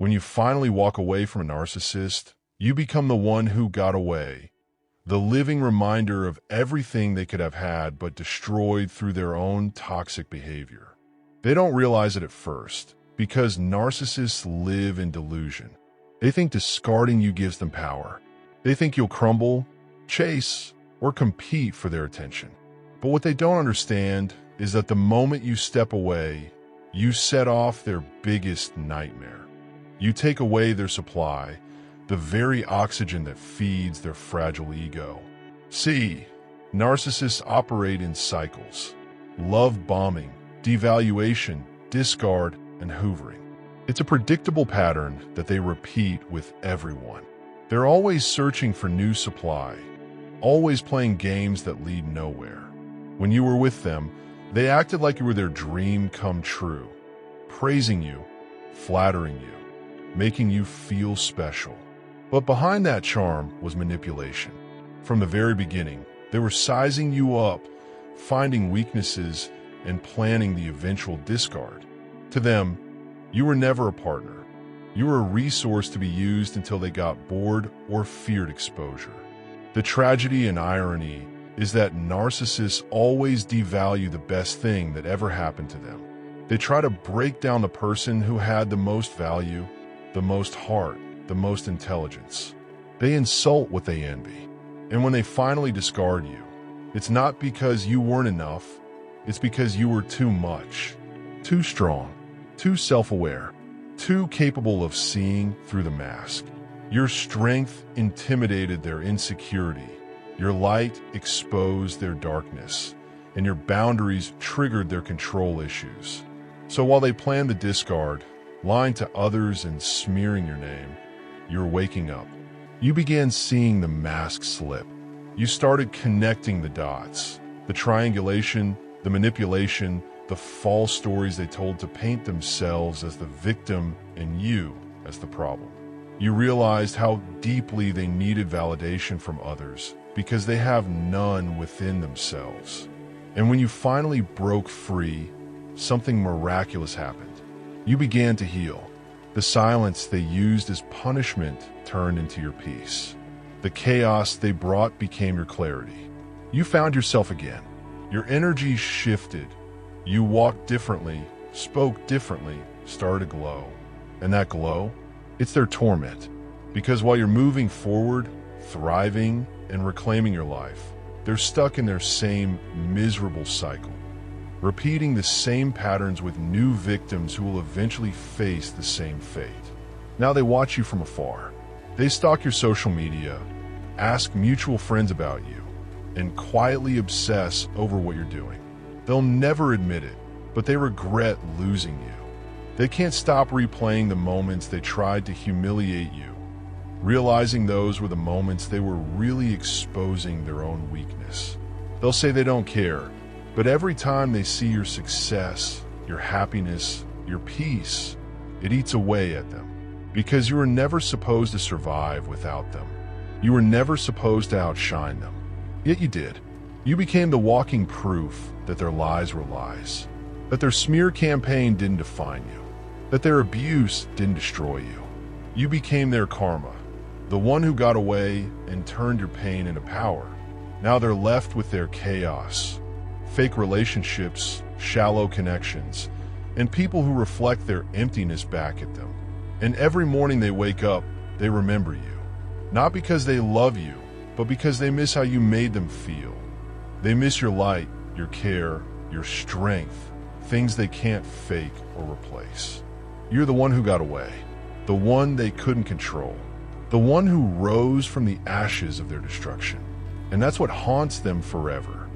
When you finally walk away from a narcissist, you become the one who got away, the living reminder of everything they could have had but destroyed through their own toxic behavior. They don't realize it at first, because narcissists live in delusion. They think discarding you gives them power. They think you'll crumble, chase, or compete for their attention. But what they don't understand is that the moment you step away, you set off their biggest nightmare. You take away their supply, the very oxygen that feeds their fragile ego. See, narcissists operate in cycles: love bombing, devaluation, discard, and hoovering. It's a predictable pattern that they repeat with everyone. They're always searching for new supply, always playing games that lead nowhere. When you were with them, they acted like you were their dream come true, praising you, flattering you, making you feel special. But behind that charm was manipulation. From the very beginning, they were sizing you up, finding weaknesses, and planning the eventual discard. To them, you were never a partner. You were a resource to be used until they got bored or feared exposure. The tragedy and irony is that narcissists always devalue the best thing that ever happened to them. They try to break down the person who had the most value, the most heart, the most intelligence. They insult what they envy. And when they finally discard you, it's not because you weren't enough, it's because you were too much, too strong, too self-aware, too capable of seeing through the mask. Your strength intimidated their insecurity, your light exposed their darkness, and your boundaries triggered their control issues. So while they planned the discard, lying to others and smearing your name, you're waking up. You began seeing the mask slip. You started connecting the dots, the triangulation, the manipulation, the false stories they told to paint themselves as the victim and you as the problem. You realized how deeply they needed validation from others because they have none within themselves. And when you finally broke free, something miraculous happened. You began to heal. The silence they used as punishment turned into your peace. The chaos they brought became your clarity. You found yourself again. Your energy shifted. You walked differently, spoke differently, started to glow. And that glow, it's their torment. Because while you're moving forward, thriving, and reclaiming your life, they're stuck in their same miserable cycle, repeating the same patterns with new victims who will eventually face the same fate. Now they watch you from afar. They stalk your social media, ask mutual friends about you, and quietly obsess over what you're doing. They'll never admit it, but they regret losing you. They can't stop replaying the moments they tried to humiliate you, realizing those were the moments they were really exposing their own weakness. They'll say they don't care, but every time they see your success, your happiness, your peace, it eats away at them. Because you were never supposed to survive without them. You were never supposed to outshine them. Yet you did. You became the walking proof that their lies were lies, that their smear campaign didn't define you, that their abuse didn't destroy you. You became their karma, the one who got away and turned your pain into power. Now they're left with their chaos, fake relationships, shallow connections, and people who reflect their emptiness back at them. And every morning they wake up, they remember you. Not because they love you, but because they miss how you made them feel. They miss your light, your care, your strength, things they can't fake or replace. You're the one who got away, the one they couldn't control, the one who rose from the ashes of their destruction. And that's what haunts them forever.